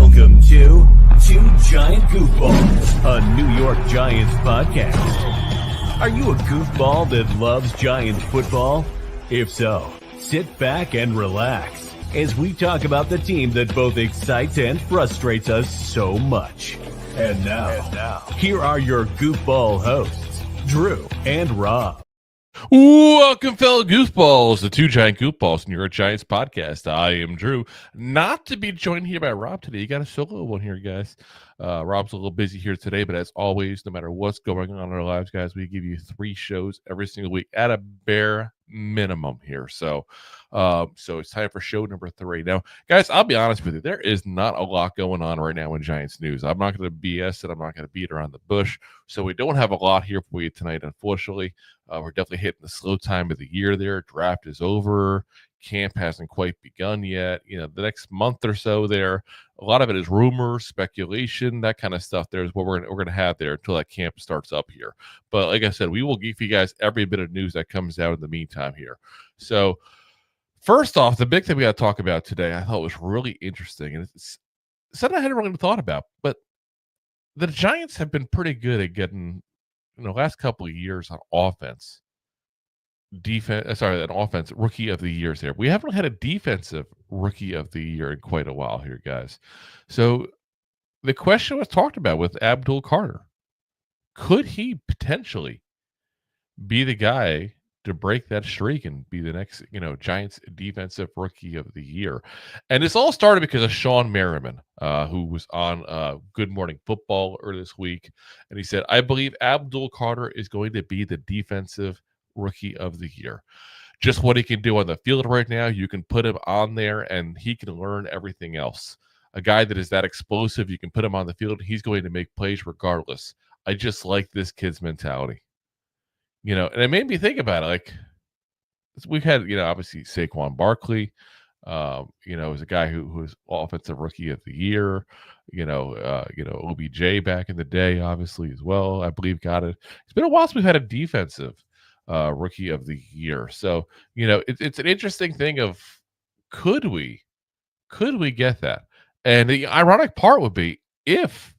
Welcome to Two Giant Goofballs, a New York Giants podcast. Are you a goofball that loves Giants football? If so, sit back and relax as we talk about the team that both excites and frustrates us so much. And now, here are your goofball hosts, Drew and Rob. Welcome, fellow goofballs, the Two Giant Goofballs, New York Giants podcast. I am Drew, not to be joined here by Rob today. You got a solo one here, guys. Rob's a little busy here today, but as always, no matter what's going on in our lives, guys, we give you 3 shows every single week at a bare minimum here. So it's time for show number 3. Now, guys, I'll be honest with you. There is not a lot going on right now in Giants news. I'm not going to BS it. I'm not going to beat around the bush. So we don't have a lot here for you tonight, unfortunately. We're definitely hitting the slow time of the year there. Draft is over. Camp hasn't quite begun yet. You know, the next month or so there, a lot of it is rumors, speculation, that kind of stuff. There's what we're gonna have there until that camp starts up here. But like I said, we will give you guys every bit of news that comes out in the meantime here. So first off, the big thing we got to talk about today, I thought was really interesting, and it's something I hadn't really thought about. But the Giants have been pretty good at getting, in the last couple of years on offense, an offense rookie of the years here. We haven't had a defensive rookie of the year in quite a while here, guys. So the question was talked about with Abdul Carter. Could he potentially be the guy to break that streak and be the next, Giants defensive rookie of the year? And this all started because of Shawne Merriman, who was on Good Morning Football earlier this week. And he said, I believe Abdul Carter is going to be the defensive rookie of the year. Just what he can do on the field right now, you can put him on there and he can learn everything else. A guy that is that explosive, you can put him on the field, he's going to make plays regardless. I just like this kid's mentality. And it made me think about it. Like, we've had, obviously Saquon Barkley, is a guy who was offensive rookie of the year. OBJ back in the day, obviously, as well, I believe got it. It's been a while since we've had a defensive rookie of the year. So, it's an interesting thing of could we get that? And the ironic part would be if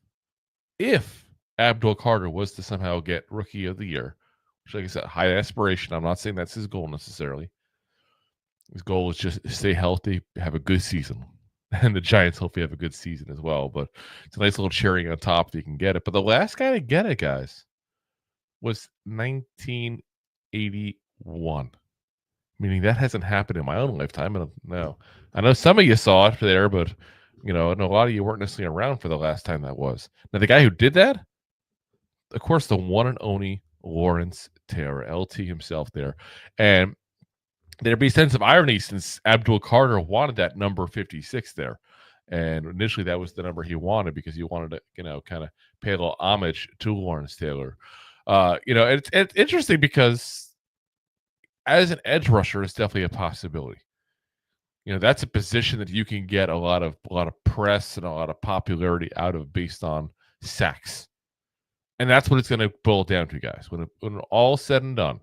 Abdul Carter was to somehow get rookie of the year, which, like I said, high aspiration. I'm not saying that's his goal necessarily. His goal is just stay healthy, have a good season. And the Giants hopefully have a good season as well. But it's a nice little cherry on top if you can get it. But the last guy to get it, guys, was 1981. Meaning that hasn't happened in my own lifetime. And no, I know some of you saw it there, but, and a lot of you weren't necessarily around for the last time that was. Now, the guy who did that, of course, the one and only Lawrence Taylor, LT himself there. And there'd be a sense of irony since Abdul Carter wanted that number 56 there. And initially that was the number he wanted because he wanted to, kind of pay a little homage to Lawrence Taylor. It's interesting because as an edge rusher, it's definitely a possibility. That's a position that you can get a lot of press and a lot of popularity out of based on sacks. And that's what it's going to boil down to, guys. When all said and done,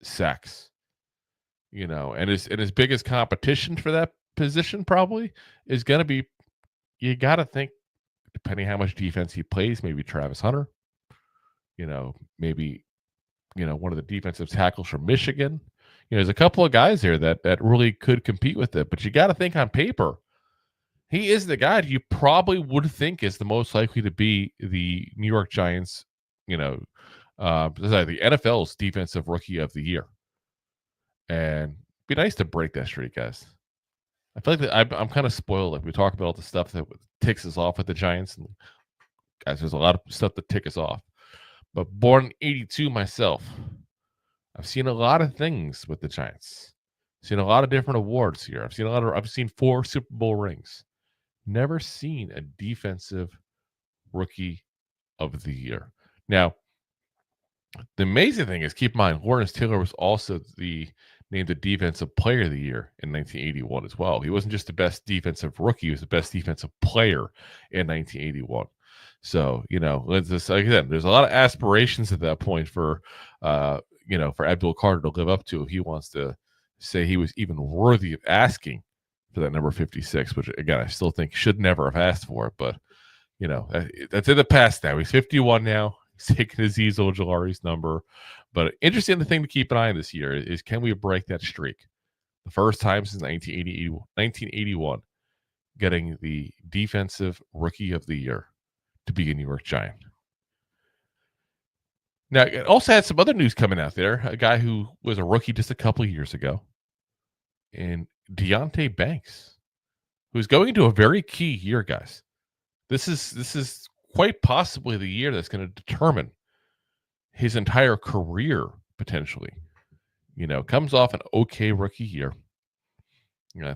sacks. And his biggest competition for that position probably is going to be, you got to think, depending how much defense he plays, maybe Travis Hunter, maybe, one of the defensive tackles from Michigan. There's a couple of guys here that really could compete with it. But you got to think on paper, he is the guy you probably would think is the most likely to be the New York Giants, the NFL's defensive rookie of the year. And it'd be nice to break that streak, guys. I feel like I'm kind of spoiled. Like, we talk about all the stuff that ticks us off with the Giants. And guys, there's a lot of stuff that tick us off. But born in 82 myself, I've seen a lot of things with the Giants. I've seen a lot of different awards here. I've seen 4 Super Bowl rings. Never seen a defensive rookie of the year. Now, the amazing thing is, keep in mind, Lawrence Taylor was also named the defensive player of the year in 1981 as well. He wasn't just the best defensive rookie, he was the best defensive player in 1981. So, like I said, there's a lot of aspirations at that point for Abdul Carter to live up to if he wants to say he was even worthy of asking for for that number 56, which again I still think should never have asked for it, but that's in the past now. He's 51 now. He's taking Azeez Ojulari's number. But interesting thing to keep an eye on this year is, can we break that streak? The first time since 1981, getting the defensive rookie of the year to be a New York Giant. Now, it also had some other news coming out there. A guy who was a rookie just a couple of years ago, and Deonte Banks, who's going into a very key year, guys. This is quite possibly the year that's going to determine his entire career, potentially. Comes off an okay rookie year.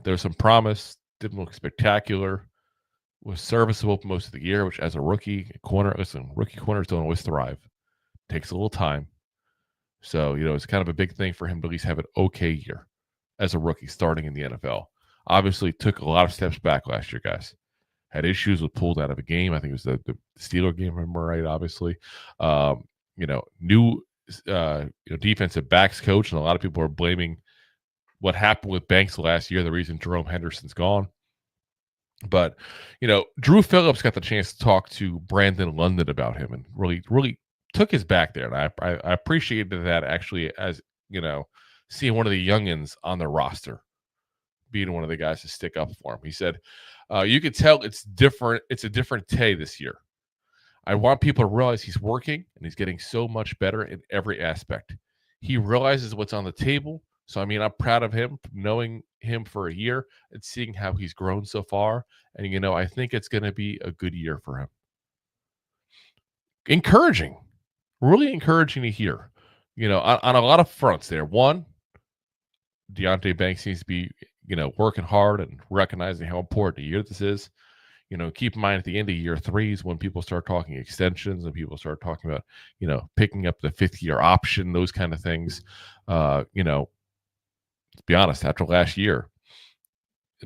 There's some promise. Didn't look spectacular. Was serviceable most of the year, which as a rookie corners don't always thrive. Takes a little time. So, it's kind of a big thing for him to at least have an okay year as a rookie starting in the NFL. Obviously, took a lot of steps back last year, guys. Had issues with pulled out of a game. I think it was the Steeler game, remember, right? Obviously. New defensive backs coach, and a lot of people are blaming what happened with Banks last year, the reason Jerome Henderson's gone. But, Drew Phillips got the chance to talk to Brandon London about him and really took his back there. And I appreciated that, actually, as, seeing one of the youngins on the roster being one of the guys to stick up for him. He said, you could tell it's different. It's a different Tay this year. I want people to realize he's working and he's getting so much better in every aspect. He realizes what's on the table. So, I'm proud of him, knowing him for a year and seeing how he's grown so far. And, I think it's going to be a good year for him. Encouraging, really encouraging to hear, on a lot of fronts there. One, Deonte Banks seems to be, working hard and recognizing how important a year this is. Keep in mind at the end of year 3 is when people start talking extensions and people start talking about, picking up the 5th-year option, those kind of things. To be honest, after last year,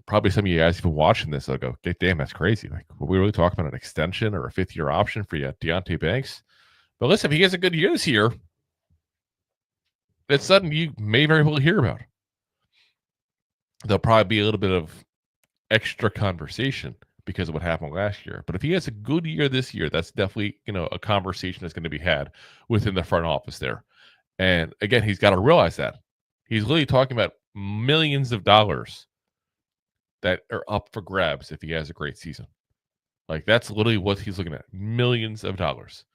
probably some of you guys even watching this, they'll go, damn, that's crazy. Like, were we really talking about an extension or a 5th-year option for you, Deonte Banks? But listen, if he has a good year this year, that's something you may very well hear about. There'll probably be a little bit of extra conversation because of what happened last year. But if he has a good year this year, that's definitely, a conversation that's going to be had within the front office there. And again, he's got to realize that. He's literally talking about millions of dollars that are up for grabs if he has a great season. Like, that's literally what he's looking at. Millions of dollars.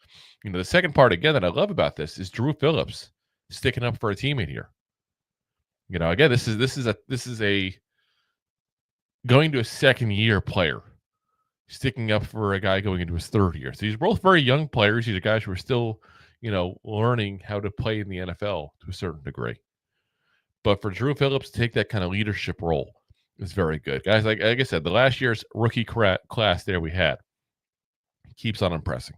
The second part, again, that I love about this is Drew Phillips sticking up for a teammate here. Again, this is a going to a second-year player sticking up for a guy going into his 3rd year. So these are both very young players. These are guys who are still, learning how to play in the NFL to a certain degree. But for Drew Phillips to take that kind of leadership role is very good. Guys, like I said, the last year's rookie class there we had keeps on impressing.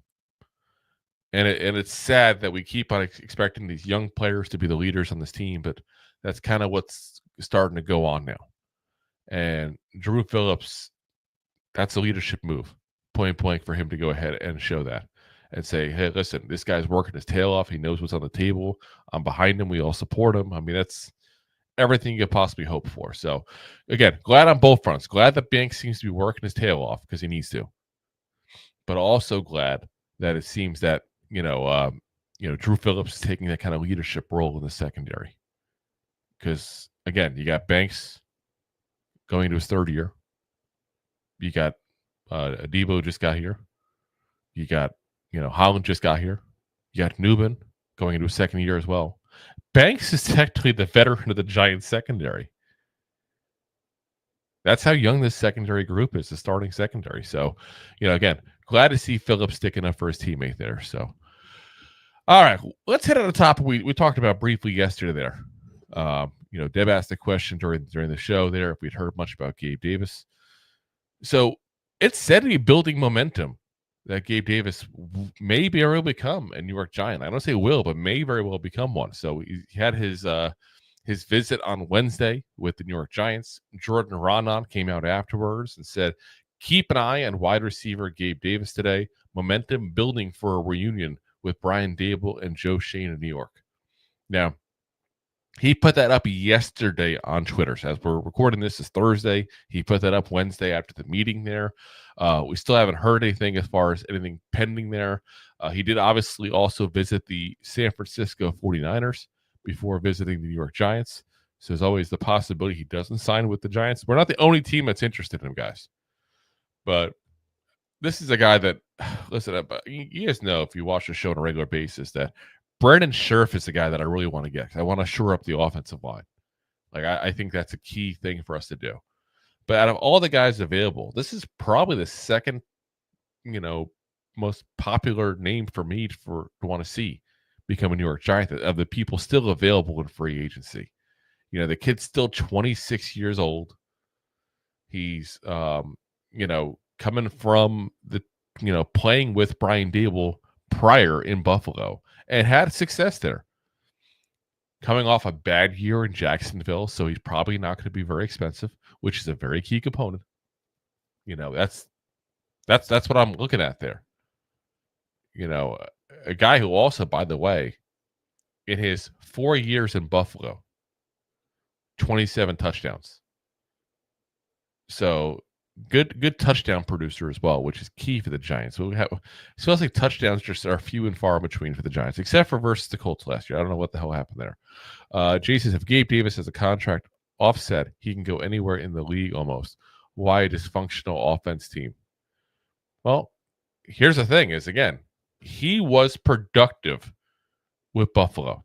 And it's sad that we keep on expecting these young players to be the leaders on this team, but that's kind of what's starting to go on now. And Drew Phillips, that's a leadership move, point blank, for him to go ahead and show that and say, hey, listen, this guy's working his tail off. He knows what's on the table. I'm behind him. We all support him. That's everything you could possibly hope for. So, again, glad on both fronts. Glad that Banks seems to be working his tail off because he needs to. But also glad that it seems that, Drew Phillips is taking that kind of leadership role in the secondary. Because, again, you got Banks going into his 3rd year. You got Adebo just got here. You got, Holland just got here. You got Newman going into his 2nd year as well. Banks is technically the veteran of the Giants secondary. That's how young this secondary group is, the starting secondary. So, again, glad to see Phillips sticking up for his teammate there. So, all right, let's hit on the topic we talked about briefly yesterday there. Deb asked a question during the show there if we'd heard much about Gabe Davis. So it's said to be building momentum that Gabe Davis may very well become a New York Giant. I don't say will, but may very well become one. So he had his visit on Wednesday with the New York Giants. Jordan Raanan came out afterwards and said, keep an eye on wide receiver Gabe Davis today. Momentum building for a reunion with Brian Dable and Joe Schoen in New York. Now, He put that up yesterday on Twitter. So as we're recording this is Thursday. He put that up Wednesday after the meeting there. We still haven't heard anything as far as anything pending there. He did obviously also visit the San Francisco 49ers before visiting the New York Giants. So there's always the possibility he doesn't sign with the Giants. We're not the only team that's interested in him, guys. But this is a guy that, listen, you guys know if you watch the show on a regular basis that Brandon Scherff is the guy that I really want to get. I want to shore up the offensive line. Like, I think that's a key thing for us to do. But out of all the guys available, this is probably the second, most popular name for me to want to see become a New York Giant of the people still available in free agency. The kid's still 26 years old. He's, coming from the, playing with Brian Daboll prior in Buffalo and had success there. Coming off a bad year in Jacksonville, so he's probably not going to be very expensive, which is a very key component. That's what I'm looking at there. A guy who also, by the way, in his 4 years in Buffalo, 27 touchdowns. So good touchdown producer as well, which is key for the Giants. So it feels like touchdowns just are few and far in between for the Giants, except for versus the Colts last year. I don't know what the hell happened there. Jason says, if Gabe Davis has a contract offset, he can go anywhere in the league almost. Why a dysfunctional offense team? Well, here's the thing is, again, he was productive with Buffalo.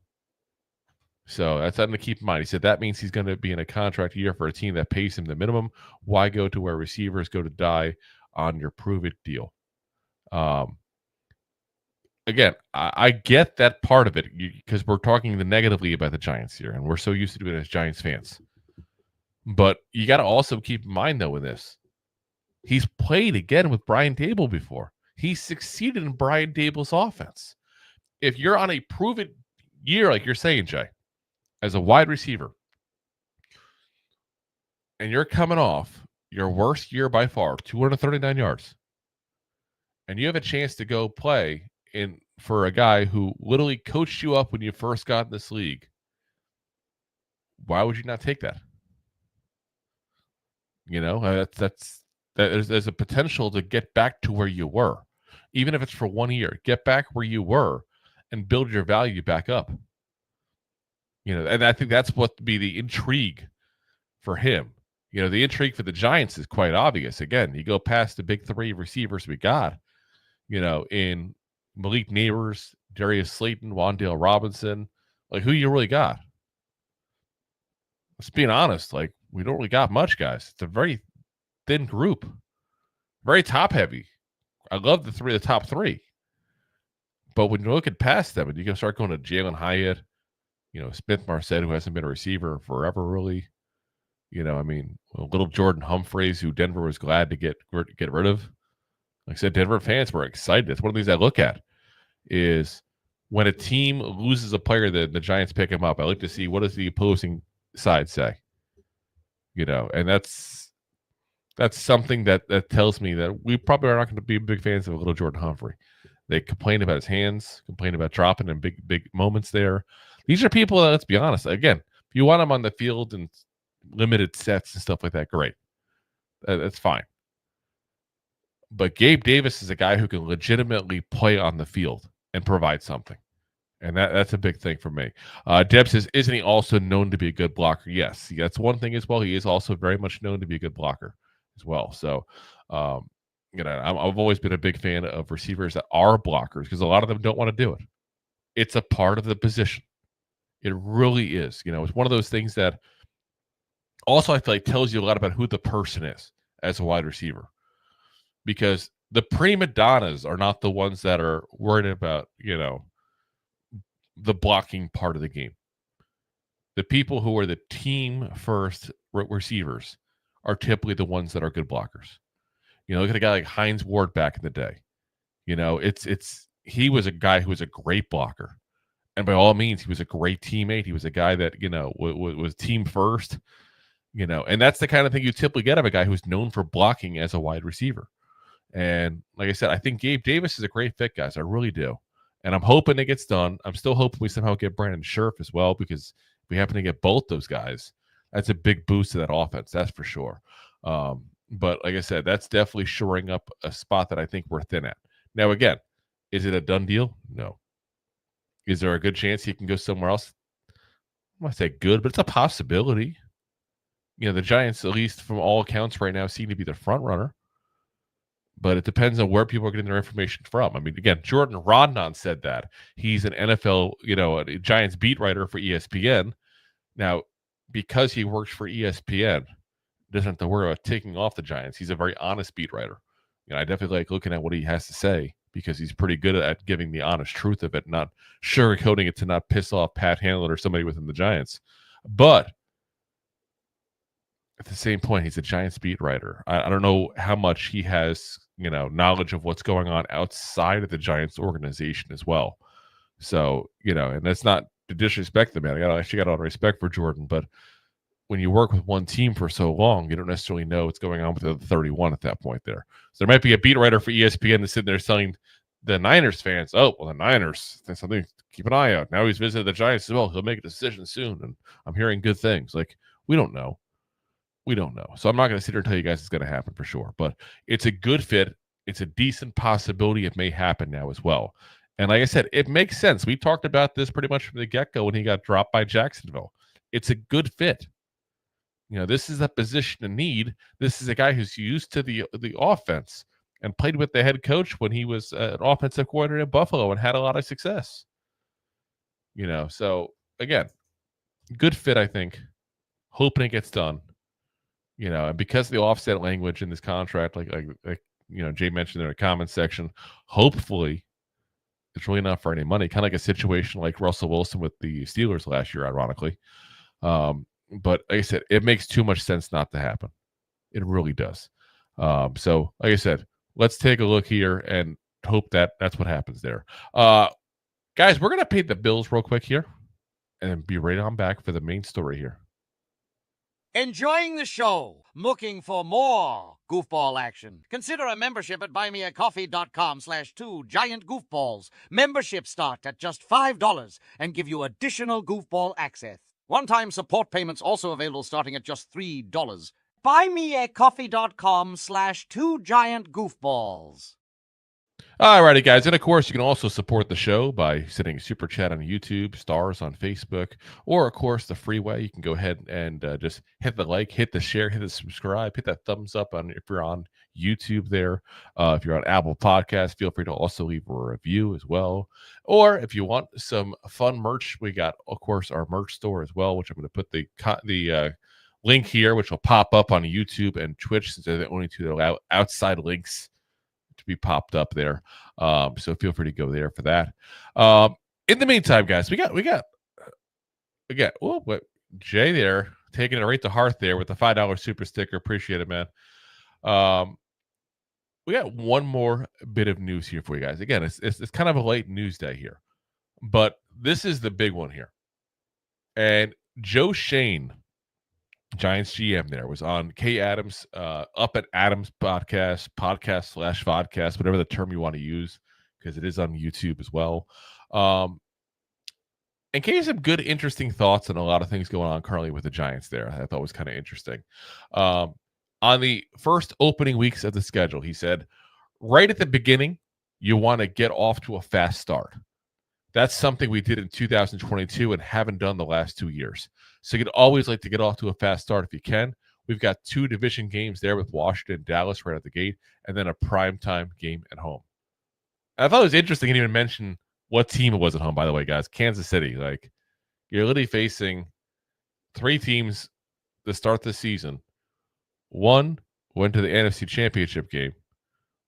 So that's something to keep in mind. He said that means he's going to be in a contract year for a team that pays him the minimum. Why go to where receivers go to die on your prove-it deal? Again, I get that part of it because we're talking negatively about the Giants here, and we're so used to doing it as Giants fans. But you got to also keep in mind, though, in this, he's played again with Brian Daboll before. He succeeded in Brian Daboll's offense. If you're on a prove-it year, like you're saying, Jay, as a wide receiver, and you're coming off your worst year by far, 239 yards, and you have a chance to go play for a guy who literally coached you up when you first got in this league, why would you not take that? There's a potential to get back to where you were, even if it's for 1 year. Get back where you were and build your value back up. And I think that's what be the intrigue for him. The intrigue for the Giants is quite obvious. Again, you go past the big three receivers we got, in Malik Neighbors, Darius Slayton, Wan'Dale Robinson. Like, who you really got? Let's be honest. Like, we don't really got much, guys. It's a very thin group, very top heavy. I love the top three. But when you look at past them and you can start going to Jalen Hyatt, Smith Marset, who hasn't been a receiver forever, really. Little Jordan Humphreys, who Denver was glad to get rid of. Like I said, Denver fans were excited. It's one of the things I look at is when a team loses a player, the Giants pick him up. I like to see what does the opposing side say. And that's something that tells me that we probably are not going to be big fans of a little Jordan Humphrey. They complain about his hands, complain about dropping in big moments there. These are people that, let's be honest, again, if you want them on the field and limited sets and stuff like that, great. That's fine. But Gabe Davis is a guy who can legitimately play on the field and provide something. And that's a big thing for me. Deb says, isn't he also known to be a good blocker? Yes, that's one thing as well. He is also very much known to be a good blocker as well. So, I've always been a big fan of receivers that are blockers because a lot of them don't want to do it. It's a part of the position. It really is. It's one of those things that also I feel like tells you a lot about who the person is as a wide receiver. Because the prima donnas are not the ones that are worried about, the blocking part of the game. The people who are the team first receivers are typically the ones that are good blockers. Look at a guy like Hines Ward back in the day. He was a guy who was a great blocker. And by all means, he was a great teammate. He was a guy that, was team first, and that's the kind of thing you typically get of a guy who's known for blocking as a wide receiver. And like I said, I think Gabe Davis is a great fit, guys. I really do. And I'm hoping it gets done. I'm still hoping we somehow get Brandon Scherff as well, because we happen to get both those guys, that's a big boost to that offense. That's for sure. But like I said, that's definitely shoring up a spot that I think we're thin at. Now, again, is it a done deal? No. Is there a good chance he can go somewhere else? I want to say good, but it's a possibility. The Giants, at least from all accounts right now, seem to be the front runner. But it depends on where people are getting their information from. I mean, again, Jordan Rodnon said that. He's an NFL, a Giants beat writer for ESPN. Now, because he works for ESPN, doesn't have to worry about taking off the Giants. He's a very honest beat writer. I definitely like looking at what he has to say because he's pretty good at giving the honest truth of it, not sugarcoating it to not piss off Pat Hamlin or somebody within the Giants. But at the same point, he's a Giants beat writer. I don't know how much he has, knowledge of what's going on outside of the Giants organization as well. So, and that's not to disrespect the man. I actually got a lot of respect for Jordan, but when you work with one team for so long, you don't necessarily know what's going on with the other 31 at that point there. So there might be a beat writer for ESPN that's sitting there telling the Niners fans, oh, well, the Niners, that's something to keep an eye out. Now he's visited the Giants as well. He'll make a decision soon, and I'm hearing good things. Like, we don't know. We don't know. So I'm not going to sit here and tell you guys it's going to happen for sure. But it's a good fit. It's a decent possibility it may happen now as well. And like I said, it makes sense. We talked about this pretty much from the get-go when he got dropped by Jacksonville. It's a good fit. This is a position of need. This is a guy who's used to the offense and played with the head coach when he was an offensive coordinator in Buffalo and had a lot of success. So again, good fit, I think. Hoping it gets done. And because of the offset language in this contract, like Jay mentioned in the comment section, hopefully it's really not for any money. Kind of like a situation like Russell Wilson with the Steelers last year, ironically. But like I said, it makes too much sense not to happen. It really does. So like I said, let's take a look here and hope that that's what happens there. Guys, we're going to pay the bills real quick here and be right on back for the main story here. Enjoying the show? Looking for more goofball action? Consider a membership at buymeacoffee.com/2giantgoofballs. Memberships start at just $5 and give you additional goofball access. One-time support payments also available starting at just $3. buymeacoffee.com/2giantgoofballs. Alrighty, guys. And of course, you can also support the show by sending a super chat on YouTube, stars on Facebook, or of course, the free way. You can go ahead and just hit the like, hit the share, hit the subscribe, hit that thumbs up on if you're on YouTube there. If you're on Apple Podcasts, feel free to also leave a review as well. Or if you want some fun merch, we got, of course, our merch store as well, which I'm going to put the link here, which will pop up on YouTube and Twitch, since they're the only two that allow outside links to be popped up there. So feel free to go there for that. In the meantime, guys, we got Jay there taking it right to heart there with the $5 super sticker. Appreciate it, man. We got one more bit of news here for you guys. Again, it's kind of a late news day here, but this is the big one here. And Joe Schoen, Giants GM, there was on Kay Adams, Up at Adams podcast/vodcast, whatever the term you want to use, because it is on YouTube as well. And gave some good, interesting thoughts on a lot of things going on currently with the Giants there. I thought was kind of interesting. On the first opening weeks of the schedule, he said, right at the beginning, you want to get off to a fast start. That's something we did in 2022 and haven't done the last 2 years. So you'd always like to get off to a fast start if you can. We've got 2 division games there with Washington and Dallas right at the gate, and then a primetime game at home. And I thought it was interesting he didn't even mention what team it was at home, by the way, guys. Kansas City. Like, you're literally facing 3 teams to start the season. 1 went to the NFC Championship game.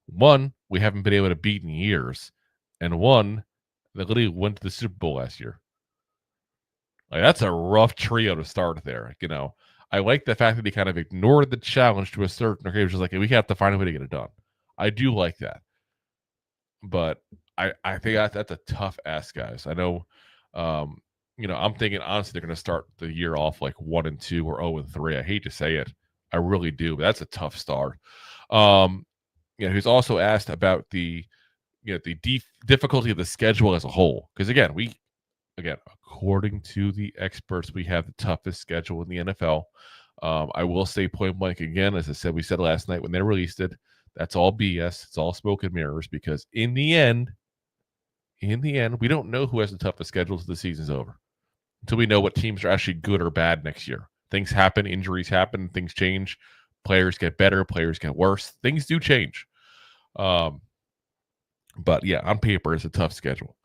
1 we haven't been able to beat in years. And 1 that literally went to the Super Bowl last year. Like, that's a rough trio to start there. I like the fact that he kind of ignored the challenge to a certain degree. It was just like, we have to find a way to get it done. I do like that. But I think that's a tough ask, guys. I know, I'm thinking, honestly, they're going to start the year off like 1-2 or 0-3. I hate to say it. I really do, but that's a tough start. He's also asked about the difficulty of the schedule as a whole. Because again, again, according to the experts, we have the toughest schedule in the NFL. I will say point blank again, as I said, we said last night when they released it, that's all BS. It's all smoke and mirrors because in the end, we don't know who has the toughest schedule until the season's over. Until we know what teams are actually good or bad next year. Things happen, injuries happen, things change. Players get better, players get worse. Things do change. But yeah, on paper, it's a tough schedule.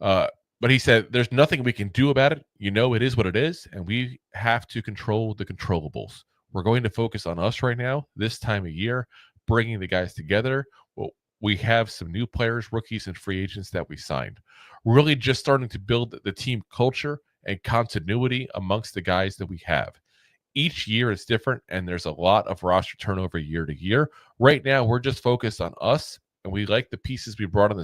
But he said there's nothing we can do about it. It is what it is, and we have to control the controllables. We're going to focus on us right now, this time of year, bringing the guys together. Well, we have some new players, rookies, and free agents that we signed. We're really just starting to build the team culture and continuity amongst the guys that we have. Each year is different, and there's a lot of roster turnover year to year. Right now, we're just focused on us, and we like the pieces we brought in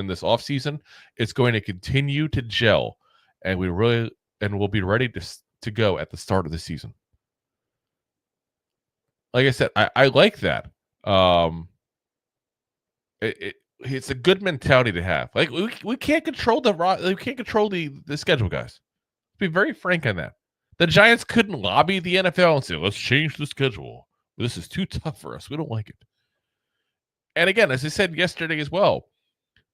this offseason. It's going to continue to gel, and we'll be ready to go at the start of the season. Like I said, I like that. It's a good mentality to have. Like we can't control the schedule, guys. Let's be very frank on that. The Giants couldn't lobby the NFL and say, let's change the schedule. This is too tough for us. We don't like it. And again, as I said yesterday as well,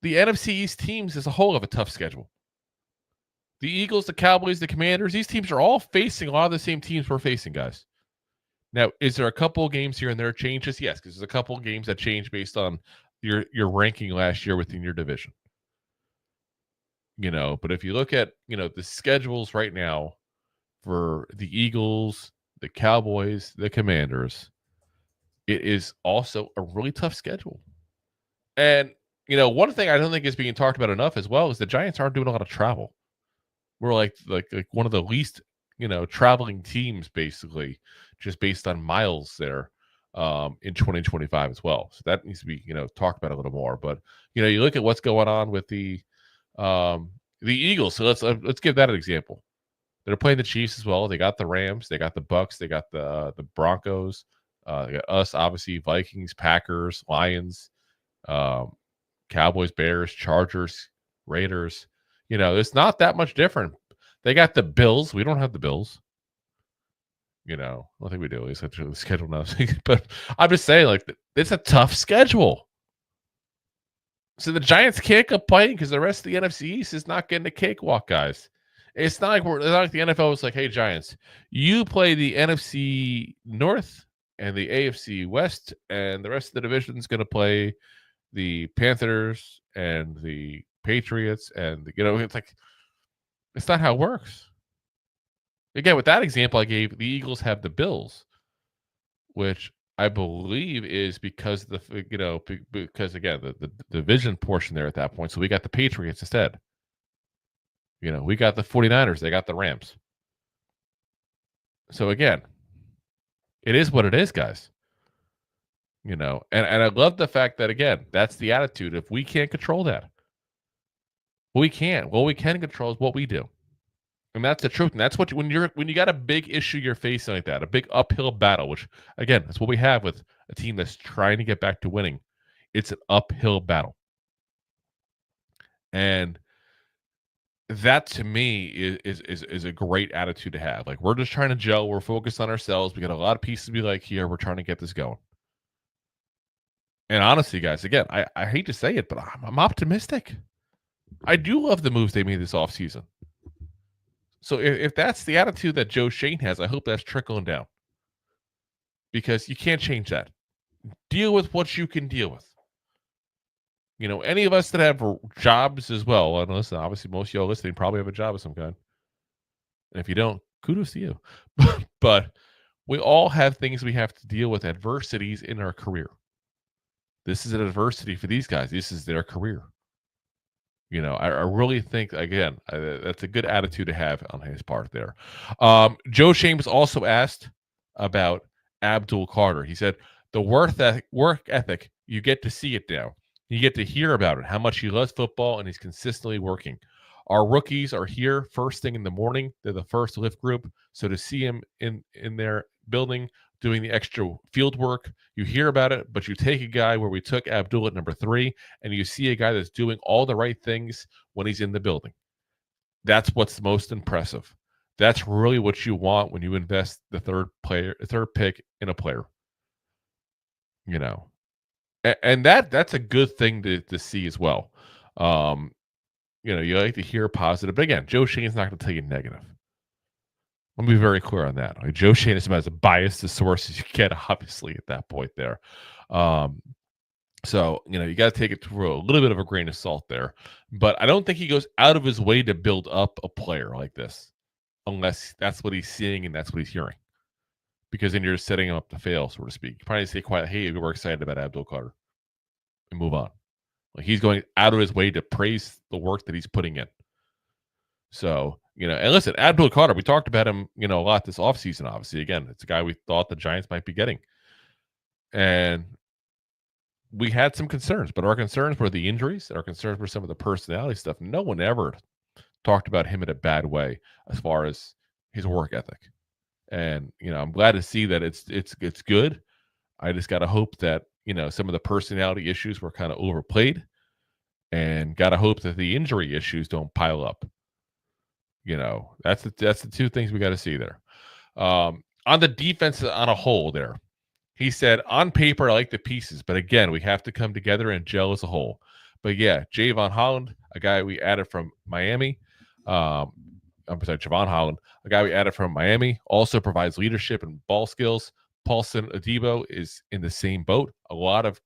the NFC East teams as a whole have a tough schedule. The Eagles, the Cowboys, the Commanders, these teams are all facing a lot of the same teams we're facing, guys. Now, is there a couple of games here and there changes? Yes, because there's a couple of games that change based on your ranking last year within your division. But if you look at, the schedules right now for the Eagles, the Cowboys, the Commanders, it is also a really tough schedule. And, one thing I don't think is being talked about enough as well is the Giants aren't doing a lot of travel. We're like one of the least, traveling teams, basically, just based on miles there in 2025 as well. So that needs to be, talked about a little more. But, you look at what's going on with the Eagles. So let's give that an example. They're playing the Chiefs as well. They got the Rams. They got the Bucks. They got the Broncos. They got us, obviously, Vikings, Packers, Lions, Cowboys, Bears, Chargers, Raiders. It's not that much different. They got the Bills. We don't have the Bills. I don't think we do. It's the schedule now. But I'm just saying, it's a tough schedule. So the Giants can't complain because the rest of the NFC East is not getting a cakewalk, guys. It's not like the NFL was like, hey, Giants, you play the NFC North and the AFC West, and the rest of the division is going to play the Panthers and the Patriots. And, it's not how it works. Again, with that example I gave, the Eagles have the Bills, which I believe is because because again, the division portion there at that point. So we got the Patriots instead. We got the 49ers. They got the Rams. So again, it is what it is, guys. And I love the fact that, again, that's the attitude. If we can't control that, we can't. What we can control is what we do. And that's the truth. And that's what when you got a big issue you're facing like that, a big uphill battle, which again, that's what we have with a team that's trying to get back to winning. It's an uphill battle. And that to me is a great attitude to have. Like, we're just trying to gel, we're focused on ourselves. We got a lot of pieces we like here. We're trying to get this going. And honestly, guys, again, I hate to say it, but I'm optimistic. I do love the moves they made this offseason. So if that's the attitude that Joe Schoen has, I hope that's trickling down. Because you can't change that. Deal with what you can deal with. Any of us that have jobs as well, and listen, obviously most of y'all listening probably have a job of some kind. And if you don't, kudos to you. But we all have things we have to deal with, adversities in our career. This is an adversity for these guys. This is their career. I really think, again, that's a good attitude to have on his part there. Joe Schoen was also asked about Abdul Carter. He said, the work ethic, you get to see it now. You get to hear about it, how much he loves football, and he's consistently working. Our rookies are here first thing in the morning. They're the first lift group. So to see him in their building doing the extra field work, you hear about it, but you take a guy where we took Abdul at number 3, and you see a guy that's doing all the right things when he's in the building. That's what's most impressive. That's really what you want when you invest the third pick in a player. And that's a good thing to see as well. Um, you like to hear positive, but again, Joe Schoen's not going to tell you negative. Let me be very clear on that. Like, Joe Schoen is about as biased a source as you get, obviously, at that point there. So, you got to take it through a little bit of a grain of salt there. But I don't think he goes out of his way to build up a player like this, unless that's what he's seeing and that's what he's hearing. Because then you're setting him up to fail, so to speak. You probably say quiet, hey, we're excited about Abdul Carter, and move on. Like, he's going out of his way to praise the work that he's putting in. So, and listen, Abdul Carter, we talked about him, a lot this offseason, obviously. Again, it's a guy we thought the Giants might be getting. And we had some concerns, but our concerns were the injuries. Our concerns were some of the personality stuff. No one ever talked about him in a bad way as far as his work ethic. And, I'm glad to see that it's good. I just got to hope that, some of the personality issues were kind of overplayed, and got to hope that the injury issues don't pile up. That's the two things we got to see there. On the defense on a whole there, he said, on paper, I like the pieces, but again, we have to come together and gel as a whole. But yeah, Javon Holland, a guy we added from Miami. Javon Holland, a guy we added from Miami, also provides leadership and ball skills. Paulson Adebo is in the same boat. A lot of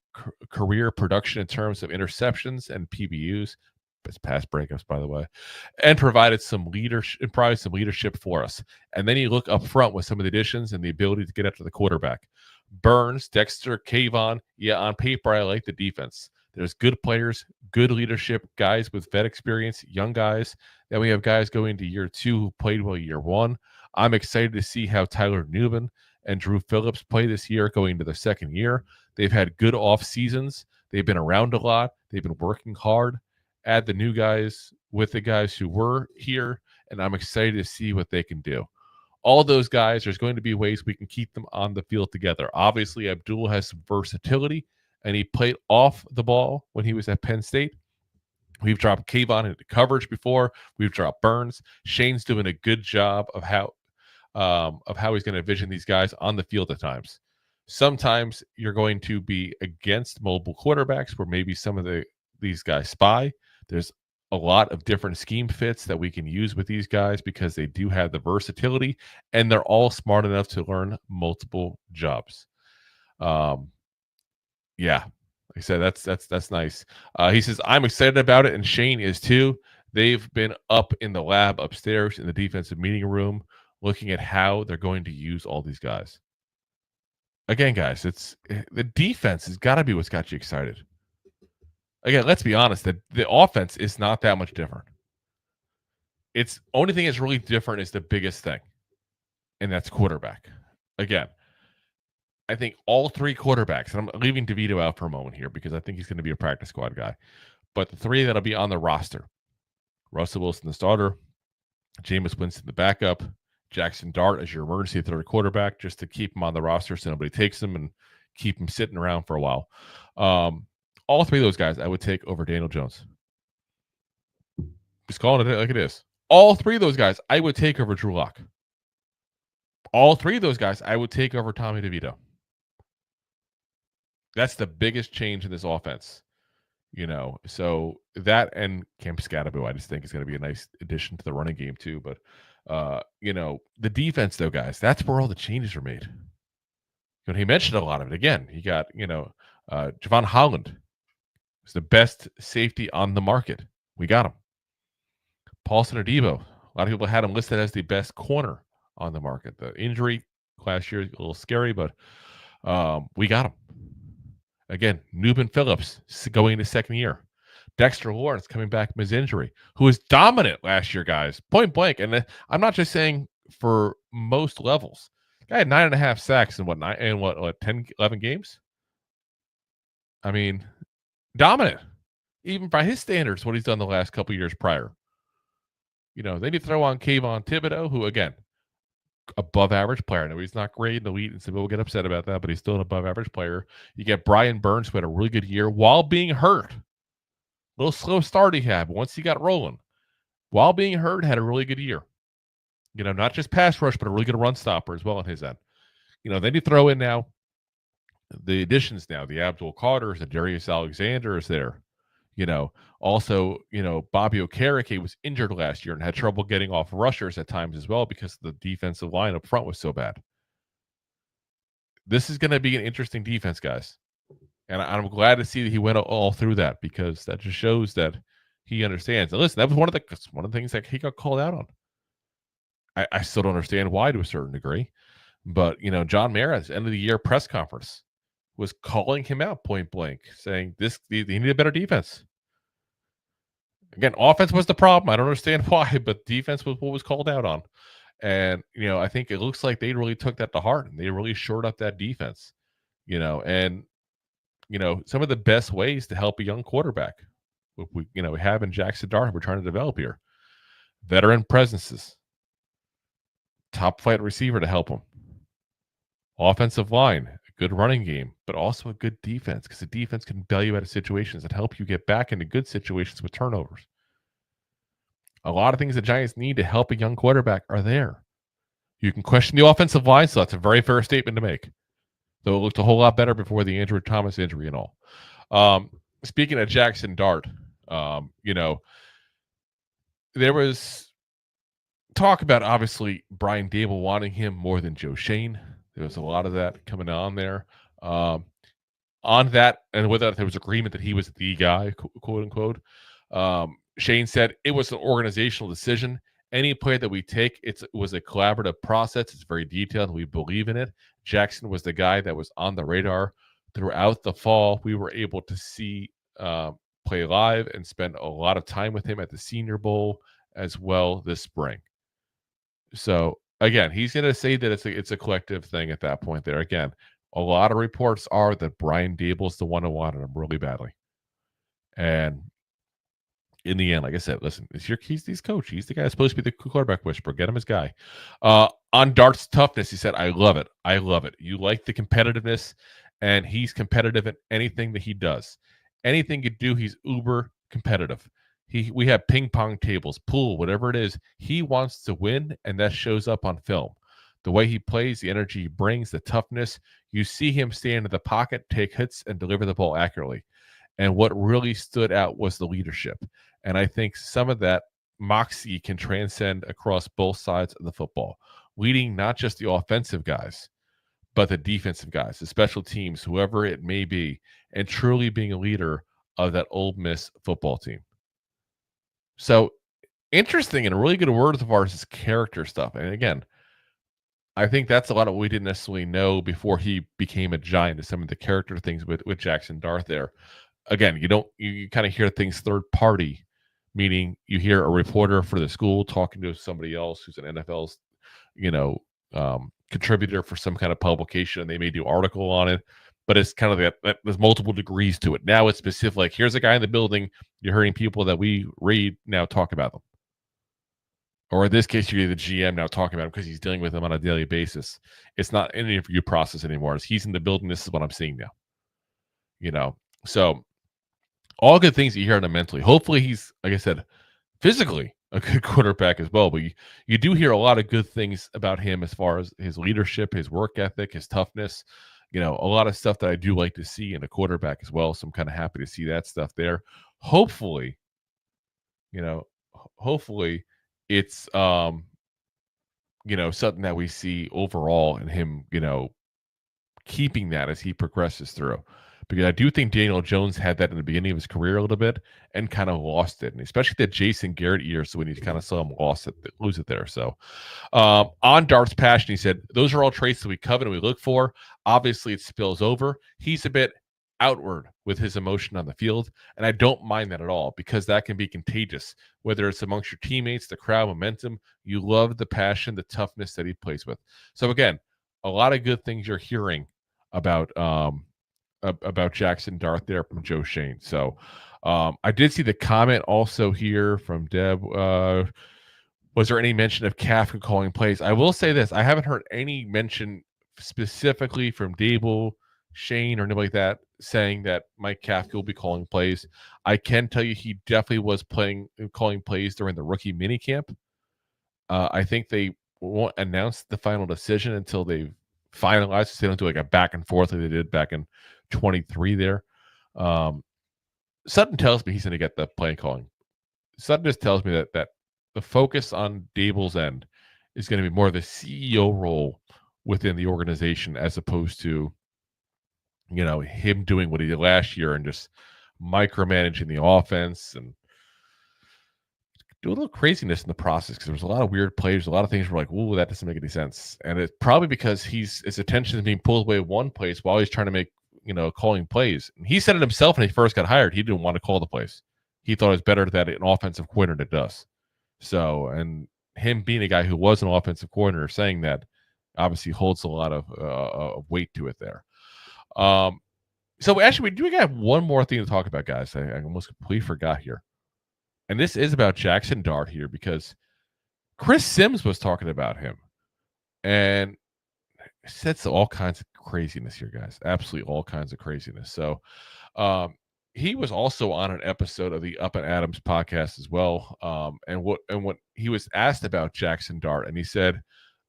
career production in terms of interceptions and PBUs. It's pass breakups, by the way, and provided some leadership for us. And then you look up front with some of the additions and the ability to get after the quarterback. Burns, Dexter, Kayvon. Yeah, on paper, I like the defense. There's good players, good leadership, guys with vet experience, young guys. Then we have guys going into year 2 who played well year 1. I'm excited to see how Tyler Newman and Drew Phillips play this year going into their second year. They've had good off seasons. They've been around a lot. They've been working hard. Add the new guys with the guys who were here, and I'm excited to see what they can do. All those guys, there's going to be ways we can keep them on the field together. Obviously, Abdul has some versatility, and he played off the ball when he was at Penn State. We've dropped Kayvon into coverage before. We've dropped Burns. Shane's doing a good job of how he's going to envision these guys on the field at times. Sometimes you're going to be against mobile quarterbacks where maybe some of these guys spy. There's a lot of different scheme fits that we can use with these guys because they do have the versatility, and they're all smart enough to learn multiple jobs. Yeah, like I said, that's nice. He says, I'm excited about it, and Shane is too. They've been up in the lab upstairs in the defensive meeting room looking at how they're going to use all these guys. Again, guys, the defense has got to be what's got you excited. Again, let's be honest, the offense is not that much different. It's only thing that's really different is the biggest thing, and that's quarterback. Again, I think all 3 quarterbacks, and I'm leaving DeVito out for a moment here because I think he's going to be a practice squad guy, but the 3 that'll be on the roster, Russell Wilson, the starter, Jameis Winston, the backup, Jackson Dart as your emergency third quarterback, just to keep him on the roster so nobody takes him and keep him sitting around for a while. All 3 of those guys I would take over Daniel Jones. Just calling it like it is. All 3 of those guys I would take over Drew Lock. All 3 of those guys I would take over Tommy DeVito. That's the biggest change in this offense. So that and Cam Scatterbo, I just think is going to be a nice addition to the running game too. But, the defense though, guys, that's where all the changes are made. He mentioned a lot of it. Again, he got, Javon Holland was the best safety on the market. We got him. Paulson Adebo. A lot of people had him listed as the best corner on the market. The injury last year is a little scary, but we got him. Again, Newman Phillips going into second year. Dexter Lawrence coming back from his injury, who was dominant last year, guys, point blank. And I'm not just saying for most levels. Guy had 9.5 sacks in what 10, 11 games? I mean, dominant. Even by his standards, what he's done the last couple years prior. Then you throw on Kayvon Thibodeaux, who, again, above average player. No, he's not great in the elite, and some people get upset about that, but he's still an above average player. You get Brian Burns, who had a really good year while being hurt. A little slow start he had, but once he got rolling, while being hurt, had a really good year. Not just pass rush, but a really good run stopper as well on his end. Then you throw in now the additions now, the Abdul Carters, the Darius Alexander is there. Also, Bobby Okereke was injured last year and had trouble getting off rushers at times as well because the defensive line up front was so bad. This is going to be an interesting defense, guys. And I'm glad to see that he went all through that, because that just shows that he understands. And listen, that was one of the things that he got called out on. I still don't understand why to a certain degree. But, John Mara's end of the year press conference was calling him out point blank, saying he needed a better defense. Again, offense was the problem. I don't understand why, but defense was what was called out on. And, I think it looks like they really took that to heart, and they really shored up that defense, and, some of the best ways to help a young quarterback, we have in Jackson Dart, we're trying to develop here. Veteran presences, top flight receiver to help him, offensive line, a good running game, but also a good defense, because the defense can bail you out of situations and help you get back into good situations with turnovers. A lot of things the Giants need to help a young quarterback are there. You can question the offensive line, so that's a very fair statement to make. Though it looked a whole lot better before the Andrew Thomas injury and all. Speaking of Jackson Dart, there was talk about, obviously, Brian Daboll wanting him more than Joe Schoen. There was a lot of that coming on there. On that, and with that, there was agreement that he was the guy, quote unquote. Shane said it was an organizational decision. Any play that we take, it was a collaborative process. It's very detailed. We believe in it. Jackson was the guy that was on the radar throughout the fall. We were able to see play live and spend a lot of time with him at the Senior Bowl as well this spring. So again, he's going to say that it's a collective thing at that point there. Again, a lot of reports are that Brian Daboll's the one who wanted him really badly. And in the end, like I said, listen, he's his coach. He's the guy that's supposed to be the quarterback whisperer. Get him his guy. On Dart's toughness, he said, I love it. I love it. You like the competitiveness, and he's competitive in anything that he does. Anything you do, he's uber competitive. We have ping pong tables, pool, whatever it is. He wants to win, and that shows up on film. The way he plays, the energy he brings, the toughness. You see him stand in the pocket, take hits, and deliver the ball accurately. And what really stood out was the leadership. And I think some of that moxie can transcend across both sides of the football, leading not just the offensive guys, but the defensive guys, the special teams, whoever it may be, and truly being a leader of that Ole Miss football team. So interesting, and a really good word of ours is character stuff. And again, I think that's a lot of what we didn't necessarily know before he became a Giant, is some of the character things with Jackson Dart there. Again, you kind of hear things third party, meaning you hear a reporter for the school talking to somebody else who's an NFL's, contributor for some kind of publication, and they may do article on it, but it's kind of that there's multiple degrees to it. Now it's specific, like here's a guy in the building, you're hearing people that we read now talk about them. Or in this case, you're the GM now talking about him because he's dealing with them on a daily basis. It's not an interview process anymore. It's he's in the building, this is what I'm seeing now. So all good things you hear on him mentally. Hopefully he's, like I said, physically a good quarterback as well. But you do hear a lot of good things about him as far as his leadership, his work ethic, his toughness. A lot of stuff that I do like to see in a quarterback as well. So I'm kind of happy to see that stuff there. Hopefully it's something that we see overall in him, keeping that as he progresses through. Because I do think Daniel Jones had that in the beginning of his career a little bit and kind of lost it. And especially that Jason Garrett year, so when you kind of saw him lose it there. So on Dart's passion, he said, those are all traits that we covet and we look for. Obviously, it spills over. He's a bit outward with his emotion on the field, and I don't mind that at all, because that can be contagious, whether it's amongst your teammates, the crowd momentum. You love the passion, the toughness that he plays with. So again, a lot of good things you're hearing about Jackson Dart there from Joe Schoen. So I did see the comment also here from Deb. Was there any mention of Kafka calling plays? I will say this. I haven't heard any mention specifically from Daboll, Shane, or anybody like that saying that Mike Kafka will be calling plays. I can tell you he definitely was calling plays during the rookie minicamp. I think they won't announce the final decision until they've finalized. So they don't do like a back and forth like they did back in 23 there. Sutton tells me he's going to get the play calling. Sutton just tells me that the focus on Dable's end is going to be more the CEO role within the organization as opposed to, him doing what he did last year and just micromanaging the offense and do a little craziness in the process because there was a lot of weird plays, a lot of things were like, "Ooh, that doesn't make any sense." And it's probably because his attention is being pulled away one place while he's trying to make, calling plays. And he said it himself when he first got hired. He didn't want to call the plays. He thought it was better that an offensive coordinator does. So, and him being a guy who was an offensive coordinator saying that obviously holds a lot of weight to it there. So actually, we do have one more thing to talk about, guys. I almost completely forgot here. And this is about Jackson Dart here because Chris Sims was talking about him. And said all kinds of craziness here, guys. Absolutely all kinds of craziness. So he was also on an episode of the Up and Adams podcast as well. And what he was asked about Jackson Dart, and he said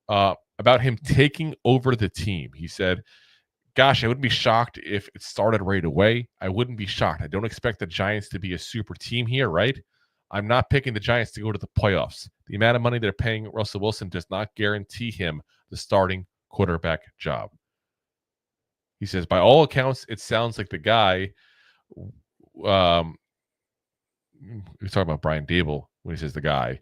about him taking over the team. He said, "Gosh, I wouldn't be shocked if it started right away. I wouldn't be shocked. I don't expect the Giants to be a super team here, right? I'm not picking the Giants to go to the playoffs. The amount of money they're paying Russell Wilson does not guarantee him the starting quarterback job." He says, by all accounts, it sounds like the guy, he's talking about Brian Dable when he says the guy,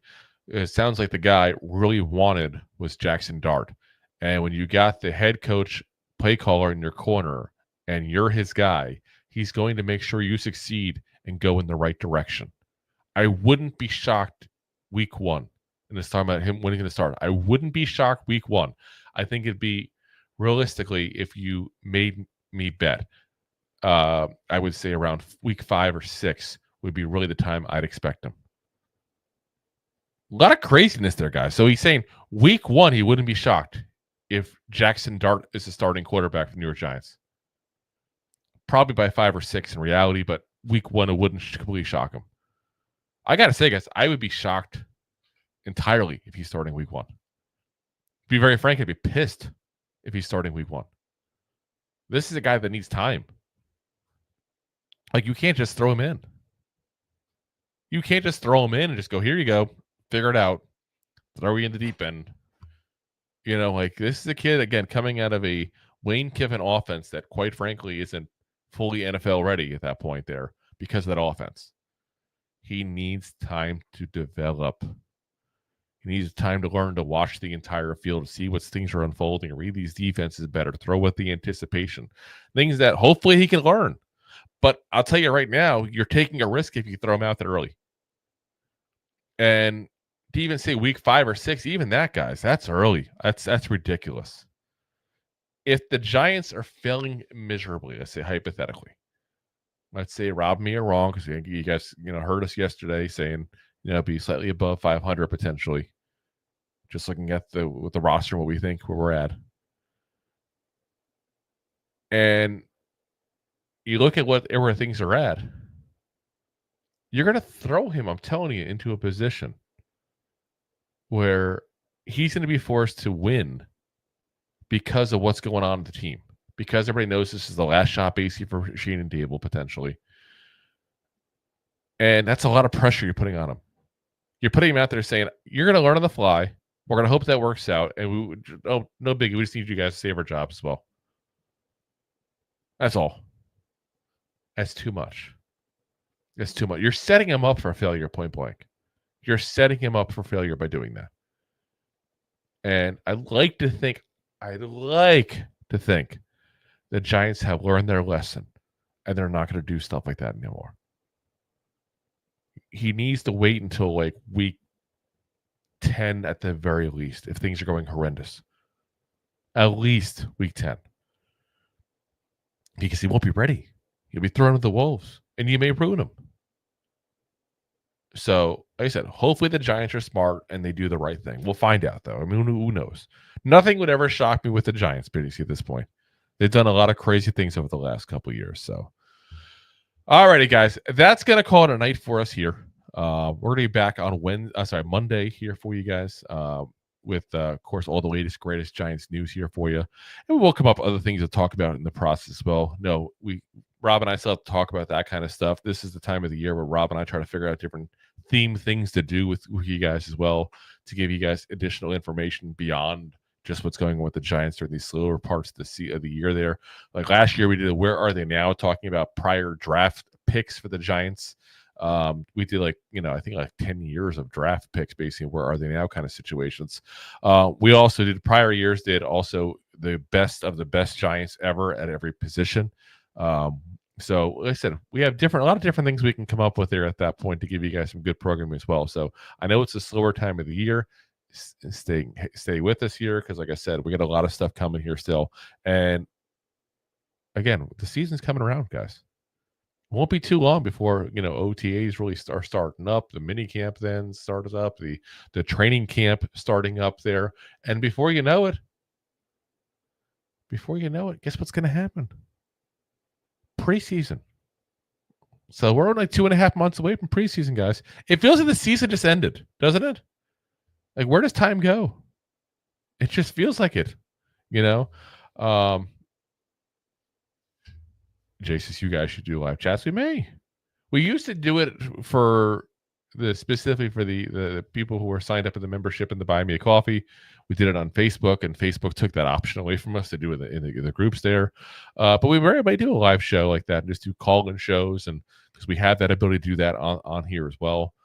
it sounds like the guy really wanted was Jackson Dart. And when you got the head coach play caller in your corner and you're his guy, he's going to make sure you succeed and go in the right direction. I wouldn't be shocked week one. And it's talking about him when he's going to start. I wouldn't be shocked week one. I think it'd be realistically, if you made me bet, I would say around week 5 or 6 would be really the time I'd expect him. A lot of craziness there, guys. So he's saying week 1, he wouldn't be shocked if Jackson Dart is the starting quarterback for the New York Giants. Probably by 5 or 6 in reality, but week 1, it wouldn't completely shock him. I got to say, guys, I would be shocked entirely if he's starting week 1. To be very frank, I'd be pissed if he's starting week 1. This is a guy that needs time. Like, you can't just throw him in. You can't just throw him in and just go, here you go, figure it out, throw you in the deep end. Like, this is a kid, again, coming out of a Lane Kiffin offense that, quite frankly, isn't fully NFL ready at that point there because of that offense. He needs time to develop. He needs time to learn to watch the entire field, to see what things are unfolding, read these defenses better, throw with the anticipation. Things that hopefully he can learn. But I'll tell you right now, you're taking a risk if you throw him out there early. And to even say week 5 or 6, even that, guys, that's early. That's ridiculous. If the Giants are failing miserably, let's say hypothetically, let's say rob me or wrong, because you guys heard us yesterday saying be slightly above 500 potentially. Just looking at the roster and what we think where we're at. And you look at where things are at, you're going to throw him, I'm telling you, into a position where he's going to be forced to win because of what's going on with the team. Because everybody knows this is the last shot basically for Shane and Dable potentially. And that's a lot of pressure you're putting on him. You're putting him out there saying, you're going to learn on the fly. We're going to hope that works out. And no biggie. We just need you guys to save our jobs as well. That's all. That's too much. That's too much. You're setting him up for failure, point blank. You're setting him up for failure by doing that. And I'd like to think the Giants have learned their lesson and they're not going to do stuff like that anymore. He needs to wait until like week 10 at the very least if things are going horrendous. At least week 10. Because he won't be ready. He'll be thrown to the wolves and you may ruin him. So, like I said, hopefully the Giants are smart and they do the right thing. We'll find out, though. I mean, who knows? Nothing would ever shock me with the Giants, basically, at this point. They've done a lot of crazy things over the last couple of years. So, all righty, guys, that's gonna call it a night for us here. We're gonna be back on Monday here for you guys. With of course all the latest greatest Giants news here for you, and we'll come up with other things to talk about in the process as well. No, Rob and I still have to talk about that kind of stuff. This is the time of the year where Rob and I try to figure out different theme things to do with you guys as well, to give you guys additional information beyond just what's going on with the Giants during these slower parts of the year there. Like last year we did Where Are They Now, talking about prior draft picks for the Giants. We did I think 10 years of draft picks, basically Where Are They Now kind of situations. We also did prior years, did also the best of the best Giants ever at every position. So like I said, we have a lot of different things we can come up with there at that point to give you guys some good programming as well. So I know it's a slower time of the year. Stay with us here, because like I said, we got a lot of stuff coming here still. And again, the season's coming around, guys. Won't be too long before OTAs really start starting up. The mini camp then starts up, the training camp starting up there, and before you know it, guess what's going to happen? Preseason. So we're only 2.5 months away from preseason, guys. It feels like the season just ended, doesn't it? Like, where does time go? It just feels like it, Jason, you guys should do live chats. We may. We used to do it specifically for the people who were signed up in the membership and the Buy Me a Coffee. We did it on Facebook, and Facebook took that option away from us to do it in the groups there. But we might do a live show like that and just do call-in shows, and because we have that ability to do that on here as well.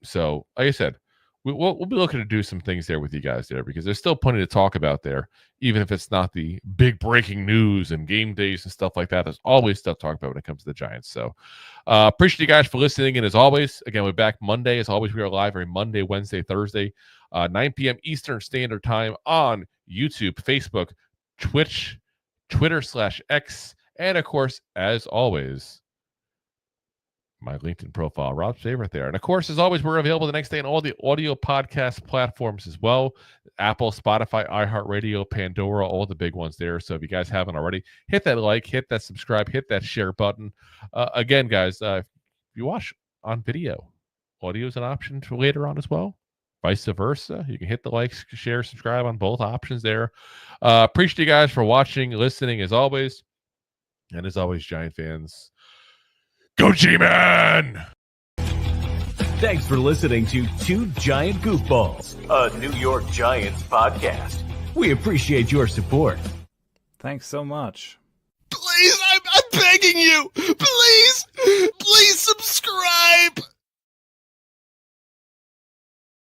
So, like I said, we'll be looking to do some things there with you guys there, because there's still plenty to talk about there, even if it's not the big breaking news and game days and stuff like that. There's always stuff to talk about when it comes to the Giants. So appreciate you guys for listening. And as always, again, we're back Monday. As always, we are live every Monday, Wednesday, Thursday, 9 p.m. Eastern Standard Time on YouTube, Facebook, Twitch, Twitter/X, and of course, as always, my LinkedIn profile, Rob's favorite there. And of course, as always, we're available the next day on all the audio podcast platforms as well. Apple, Spotify, iHeartRadio, Pandora, all the big ones there. So if you guys haven't already, hit that like, hit that subscribe, hit that share button. Again, guys, if you watch on video, audio is an option for later on as well. Vice versa. You can hit the like, share, subscribe on both options there. Appreciate you guys for watching, listening as always. And as always, Giant fans, go G-Man! Thanks for listening to Two Giant Goofballs, a New York Giants podcast. We appreciate your support. Thanks so much. Please, I'm begging you. Please,